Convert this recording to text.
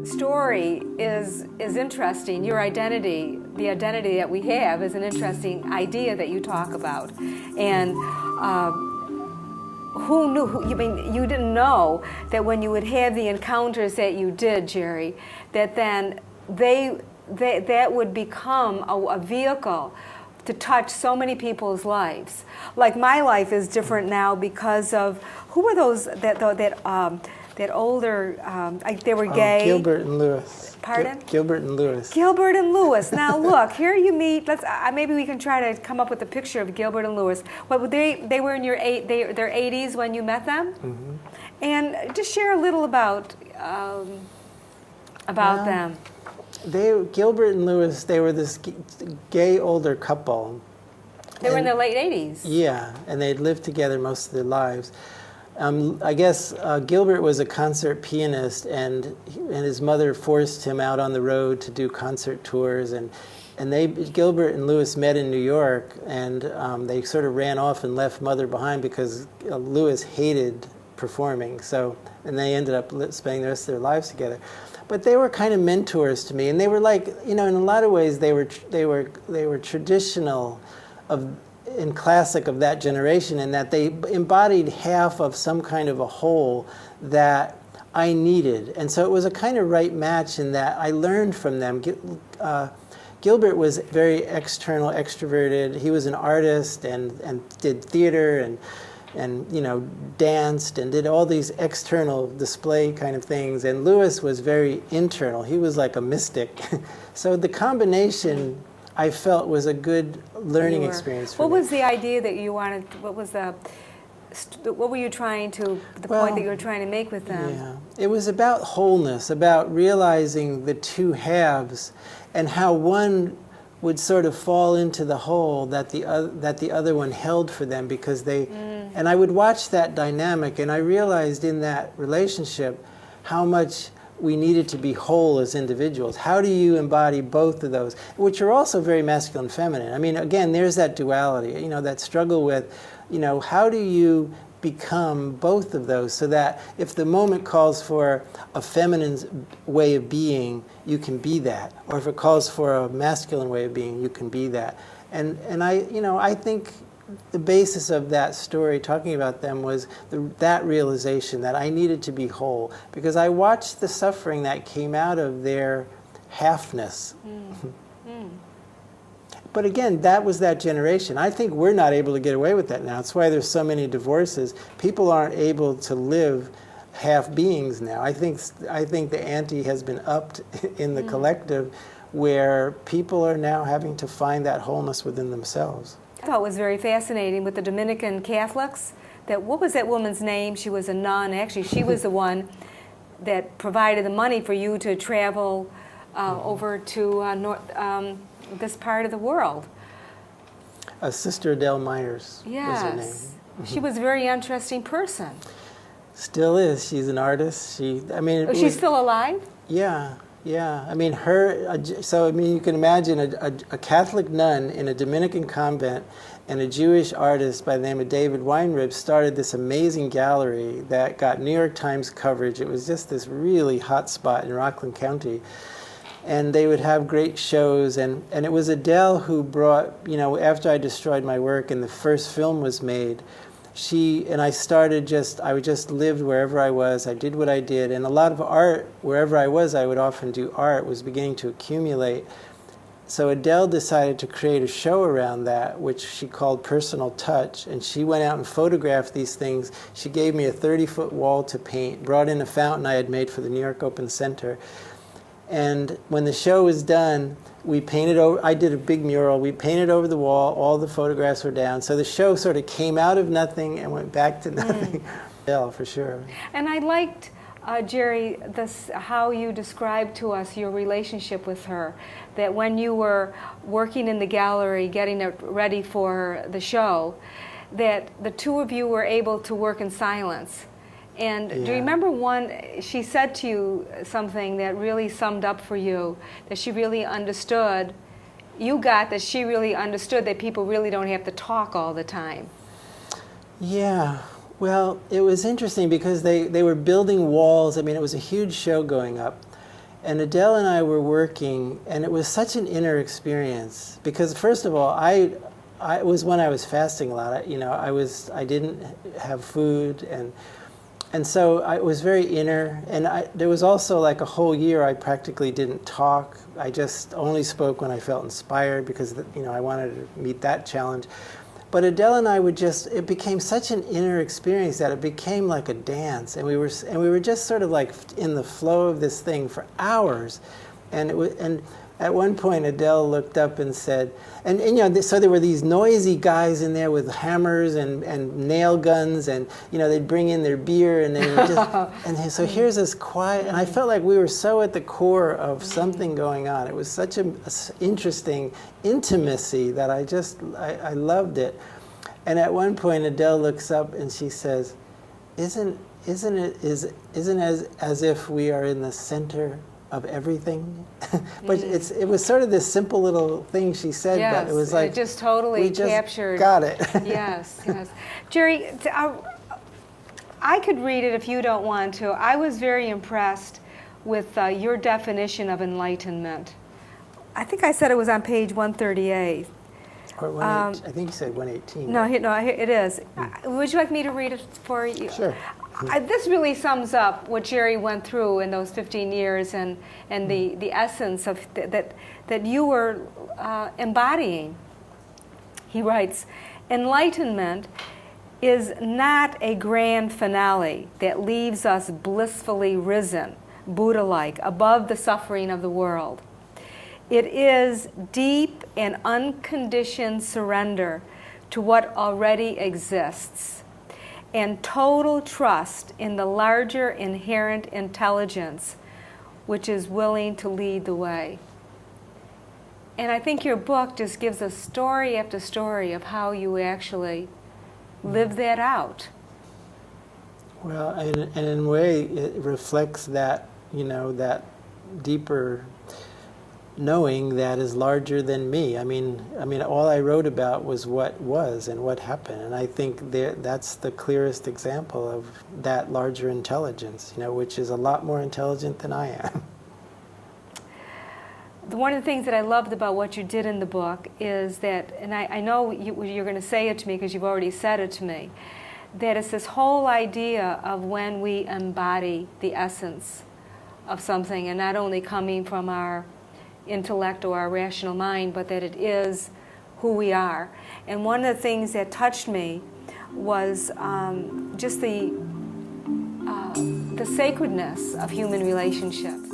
story is interesting. Your identity, the identity that we have, is an interesting idea that you talk about. And who knew? You didn't know that when you would have the encounters that you did, Jerry, that then that would become a vehicle to touch so many people's lives. Like my life is different now because of who were those that older, they were gay. Gilbert and Lewis. Pardon? Gilbert and Lewis. Gilbert and Lewis. Now look, here you meet. Let's maybe we can try to come up with a picture of Gilbert and Lewis. What they were in their 80s when you met them, and just share a little about them. Gilbert and Lewis, they were this gay older couple. They were in their late 80s. Yeah, and they'd lived together most of their lives. I guess Gilbert was a concert pianist, and his mother forced him out on the road to do concert tours, and Gilbert and Lewis met in New York, and they sort of ran off and left Mother behind because Lewis hated performing. And they ended up spending the rest of their lives together. But they were kind of mentors to me, and they were like, in a lot of ways, they were traditional and classic of that generation, in that they embodied half of some kind of a whole that I needed. And so it was a kind of right match in that I learned from them. Gilbert was very external, extroverted. He was an artist and did theater and danced and did all these external display kind of things. And Lewis was very internal. He was like a mystic. So the combination, I felt, was a good learning experience for me. What was the idea that you wanted? What were you trying to, point that you were trying to make with them? Yeah, it was about wholeness, about realizing the two halves and how one would sort of fall into the whole that the other one held for them, because they, and I would watch that dynamic, and I realized in that relationship how much we needed to be whole as individuals. How do you embody both of those, which are also very masculine and feminine? I mean, again, there's that duality, that struggle with, how do you become both of those, so that if the moment calls for a feminine way of being, you can be that, or if it calls for a masculine way of being, you can be that. And I think the basis of that story, talking about them, was that realization that I needed to be whole, because I watched the suffering that came out of their halfness. But again, that was that generation. I think we're not able to get away with that now. That's why there's so many divorces. People aren't able to live half beings now. I think the ante has been upped in the collective, where people are now having to find that wholeness within themselves. I thought it was very fascinating with the Dominican Catholics. What was that woman's name? She was a nun. Actually, she was the one that provided the money for you to travel over to this part of the world. Sister Adele Myers was her name. She was a very interesting person. Still is. She's an artist. Is she still alive? Yeah. I mean, you can imagine a Catholic nun in a Dominican convent and a Jewish artist by the name of David Weinrib started this amazing gallery that got New York Times coverage. It was just this really hot spot in Rockland County. And they would have great shows, and it was Adele who brought, after I destroyed my work and the first film was made, I just lived wherever I was. I did what I did, and a lot of art, wherever I was, I would often do art, was beginning to accumulate. So Adele decided to create a show around that, which she called Personal Touch, and she went out and photographed these things. She gave me a 30-foot wall to paint, brought in a fountain I had made for the New York Open Center. And when the show was done, we painted over, I did a big mural, we painted over the wall, all the photographs were down. So the show sort of came out of nothing and went back to nothing. Yeah, for sure. And I liked, Jerry, how you described to us your relationship with her, that when you were working in the gallery, getting it ready for the show, that the two of you were able to work in silence. And do you remember she said to you something that really summed up for you, that she really understood, that she really understood that people really don't have to talk all the time? Yeah, well, it was interesting because they were building walls. I mean, it was a huge show going up. And Adele and I were working, and it was such an inner experience because, first of all, it was when I was fasting a lot. I didn't have food, and so I was very inner. And there was also like a whole year I practically didn't talk. I just only spoke when I felt inspired because I wanted to meet that challenge. But Adele and I it became such an inner experience that it became like a dance, and we were just sort of like in the flow of this thing for hours, and at one point Adele looked up and said, so there were these noisy guys in there with hammers and nail guns, and they'd bring in their beer, and they were just, and so here's this quiet, and I felt like we were so at the core of something going on. It was such an interesting intimacy that I loved it. And at one point Adele looks up and she says, isn't it as if we are in the center of everything? But it was sort of this simple little thing she said, yes, but it was like it just totally we just captured. Got it. Yes. Jerry, I could read it if you don't want to. I was very impressed with your definition of enlightenment. I think I said it was on page 138. Or I think you said 118. No, it is. Would you like me to read it for you? Sure. This really sums up what Jerry went through in those 15 years and the essence of that you were embodying. He writes, enlightenment is not a grand finale that leaves us blissfully risen, Buddha-like, above the suffering of the world. It is deep and unconditioned surrender to what already exists and total trust in the larger inherent intelligence which is willing to lead the way. And I think your book just gives us story after story of how you actually live that out. Well, and in a way it reflects that, that deeper knowing that is larger than me. I mean, all I wrote about was what was and what happened, and I think that's the clearest example of that larger intelligence, which is a lot more intelligent than I am. One of the things that I loved about what you did in the book is that, and I know you're going to say it to me because you've already said it to me, that it's this whole idea of when we embody the essence of something, and not only coming from our intellect or our rational mind, but that it is who we are. And one of the things that touched me was just the sacredness of human relationships.